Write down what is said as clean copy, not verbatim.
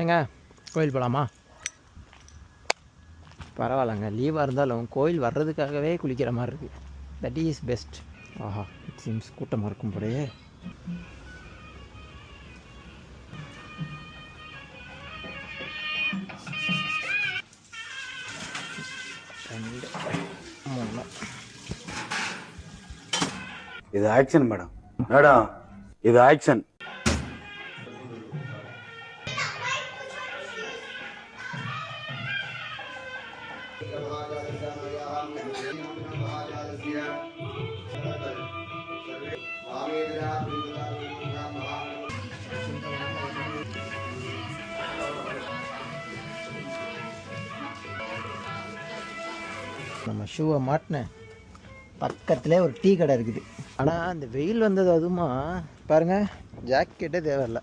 ஏங்க கோயில் போகலாமா? பரவாயில்லங்க, லீவாக இருந்தாலும் கோயில் வர்றதுக்காகவே குளிக்கிற மாதிரி இருக்குது. That is best. ஆஹா, இட் சீம்ஸ் கூட்டமாக இருக்கும் போலயே. இது ஆக்ஷன் மேடம். மேடம் இது ஆக்ஷன். நம்ம ஷூவை மாட்டினேன், பக்கத்துலேயே ஒரு டீ கடை இருக்குது. ஆனால் அந்த வெயில் வந்தது, அதுவுமா பாருங்கள், ஜாக்கெட்டே தேவையில்லை.